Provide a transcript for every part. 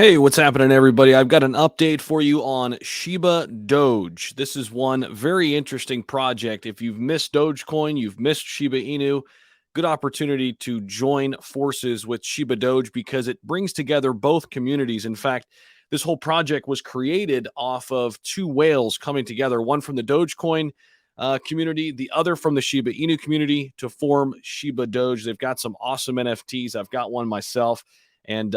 Hey, what's happening, everybody? I've got an update for you on ShibaDoge. This is one very interesting project. If you've missed Dogecoin, you've missed Shiba Inu, good opportunity to join forces with ShibaDoge because it brings together both communities. In fact, this whole project was created off of two whales coming together, one from the Dogecoin community, the other from the Shiba Inu community to form ShibaDoge. They've got some awesome NFTs. I've got one myself. And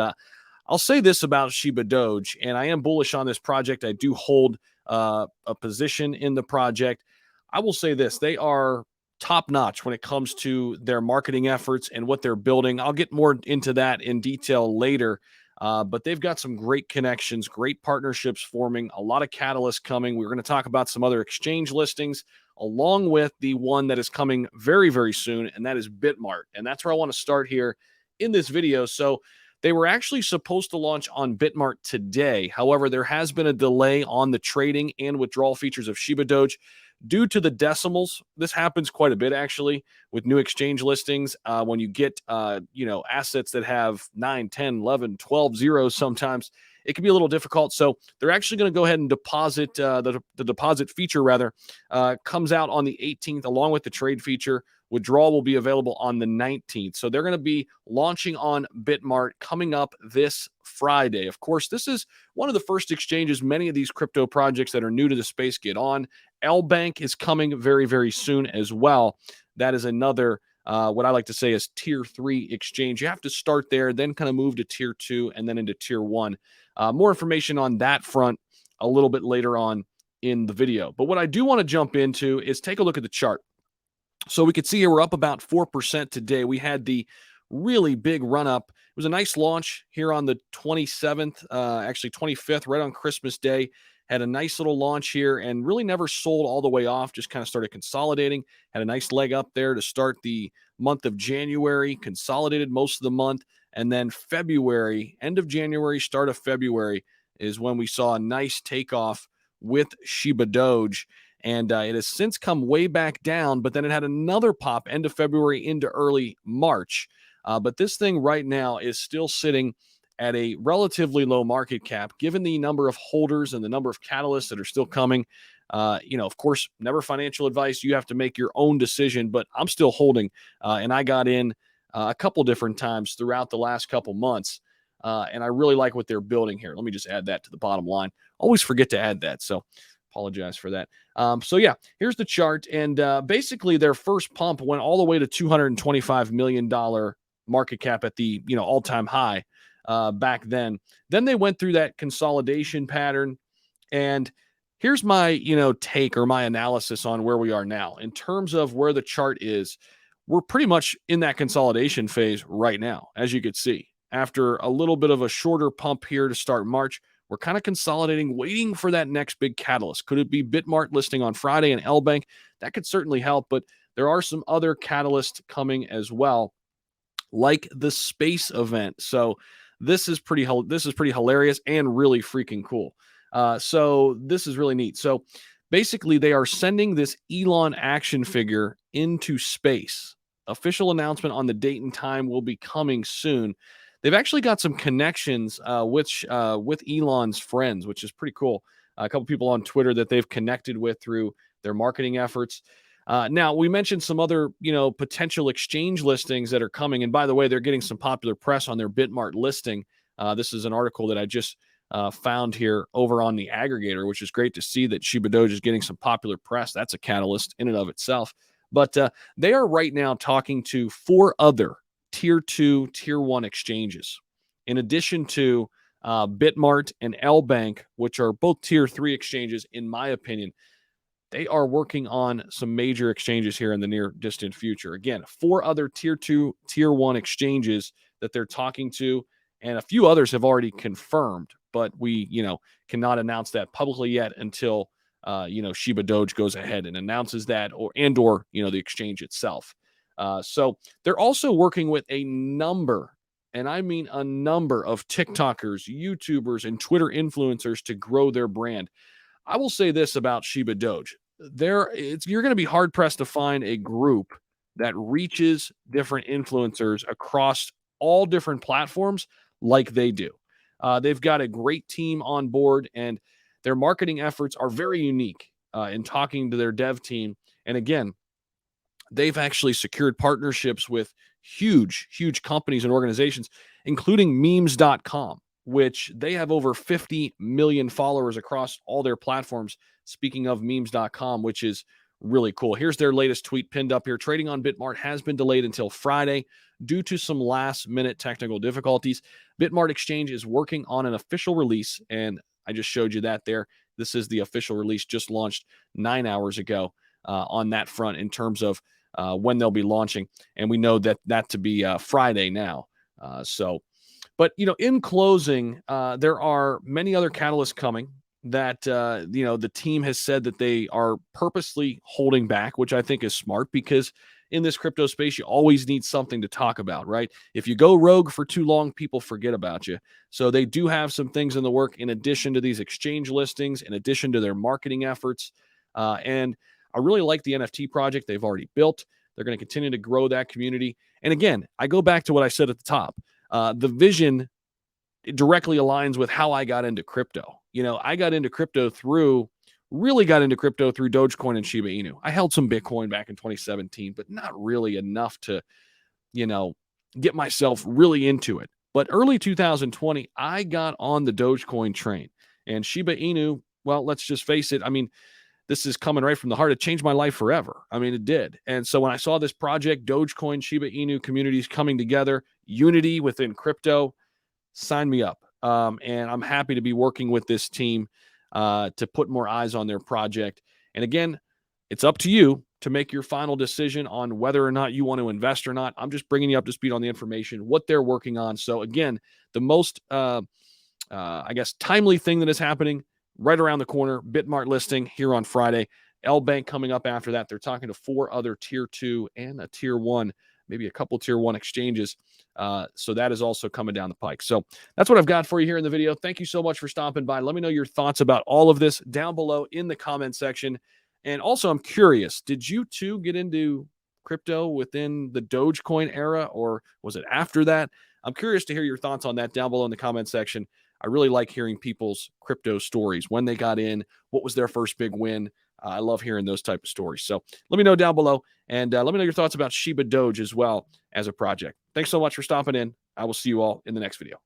I'll say this about ShibaDoge, and I am bullish on this project. I do hold a position in the project. I will say this: they are top notch when it comes to their marketing efforts and what they're building. I'll get more into that in detail later. But they've got some great connections, great partnerships forming, a lot of catalysts coming. We're going to talk about some other exchange listings, along with the one that is coming very, very soon, and that is Bitmart. And that's where I want to start here in this video. So, they were actually supposed to launch on Bitmart today. However, there has been a delay on the trading and withdrawal features of ShibaDoge due to the decimals. This happens quite a bit, actually, with new exchange listings. When you get, assets that have 9, 10, 11, 12 zeros sometimes, it can be a little difficult. So they're actually going to go ahead and deposit the deposit feature, rather, comes out on the 18th, along with the trade feature. Withdrawal will be available on the 19th. So they're going to be launching on Bitmart coming up this Friday. Of course, this is one of the first exchanges many of these crypto projects that are new to the space get on. LBank is coming very, very soon as well. That is another, what I like to say is tier 3 exchange. You have to start there, then kind of move to tier 2 and then into tier 1. More information on that front a little bit later on in the video. But what I do want to jump into is take a look at the chart. So we could see here we're up about 4% today. We had the really big run up. It was a nice launch here on the 27th, actually 25th, right on Christmas Day. Had a nice little launch here and really never sold all the way off, just kind of started consolidating. Had a nice leg up there to start the month of January, consolidated most of the month. And then February, end of January, start of February is when we saw a nice takeoff with ShibaDoge. And it has since come way back down, but then it had another pop end of February into early March. But this thing right now is still sitting at a relatively low market cap, given the number of holders and the number of catalysts that are still coming. Of course, never financial advice. You have to make your own decision, but I'm still holding. And I got in a couple different times throughout the last couple months. And I really like what they're building here. Let me just add that to the bottom line. Always forget to add that. So apologize for that. Here's the chart. And basically their first pump went all the way to $225 million market cap at the, all-time high back then. Then they went through that consolidation pattern. And here's my, take or my analysis on where we are now. In terms of where the chart is, we're pretty much in that consolidation phase right now, as you could see. After a little bit of a shorter pump here to start March, we're kind of consolidating, waiting for that next big catalyst. Could it be Bitmart listing on Friday and LBank? That could certainly help, but there are some other catalysts coming as well, like the space event. So this is pretty hilarious and really freaking cool. So this is really neat. So basically, they are sending this Elon action figure into space. Official announcement on the date and time will be coming soon. They've actually got some connections with Elon's friends, which is pretty cool. A couple people on Twitter that they've connected with through their marketing efforts. Now, we mentioned some other, potential exchange listings that are coming. And by the way, they're getting some popular press on their Bitmart listing. This is an article that I just found here over on the aggregator, which is great to see that ShibaDoge is getting some popular press. That's a catalyst in and of itself. But they are right now talking to 4 other tier 2, tier 1 exchanges, in addition to Bitmart and LBank, which are both tier 3 exchanges, in my opinion. They are working on some major exchanges here in the near distant future. Again, 4 other tier 2, tier 1 exchanges that they're talking to, and a few others have already confirmed, but we, cannot announce that publicly yet until, ShibaDoge goes ahead and announces that or the exchange itself. So they're also working with a number, and I mean a number of TikTokers, YouTubers, and Twitter influencers to grow their brand. I will say this about ShibaDoge. You're going to be hard pressed to find a group that reaches different influencers across all different platforms like they do. They've got a great team on board, and their marketing efforts are very unique in talking to their dev team. And again, they've actually secured partnerships with huge companies and organizations, including memes.com, which they have over 50 million followers across all their platforms. Speaking of memes.com, which is really cool. Here's their latest tweet pinned up here. Trading on Bitmart has been delayed until Friday due to some last minute technical difficulties. Bitmart Exchange is working on an official release, and I just showed you that there. This is the official release, just launched 9 hours ago on that front in terms of when they'll be launching. And we know that to be Friday now. But, in closing, there are many other catalysts coming that, the team has said that they are purposely holding back, which I think is smart because in this crypto space, you always need something to talk about, right? If you go rogue for too long, people forget about you. So they do have some things in the work in addition to these exchange listings, in addition to their marketing efforts. And I really like the NFT project they've already built. They're going to continue to grow that community. And again, I go back to what I said at the top. The vision directly aligns with how I got into crypto. I really got into crypto through Dogecoin and Shiba Inu. I held some Bitcoin back in 2017, but not really enough to, get myself really into it. But early 2020, I got on the Dogecoin train, and Shiba Inu, well, let's just face it. I mean, this is coming right from the heart. It changed my life forever. I mean, it did. And so when I saw this project, Dogecoin, Shiba Inu communities coming together, unity within crypto, sign me up. And I'm happy to be working with this team to put more eyes on their project. And again, it's up to you to make your final decision on whether or not you want to invest or not. I'm just bringing you up to speed on the information, what they're working on. So again, the most, timely thing that is happening right around the corner, Bitmart listing here on Friday. LBank coming up after that. They're talking to 4 other tier 2 and a tier 1, maybe a couple tier 1 exchanges. So that is also coming down the pike. So that's what I've got for you here in the video. Thank you so much for stopping by. Let me know your thoughts about all of this down below in the comment section. And also, I'm curious, did you too get into crypto within the Dogecoin era, or was it after that? I'm curious to hear your thoughts on that down below in the comment section. I really like hearing people's crypto stories, when they got in, what was their first big win. I love hearing those type of stories. So let me know down below, and let me know your thoughts about ShibaDoge as well as a project. Thanks so much for stopping in. I will see you all in the next video.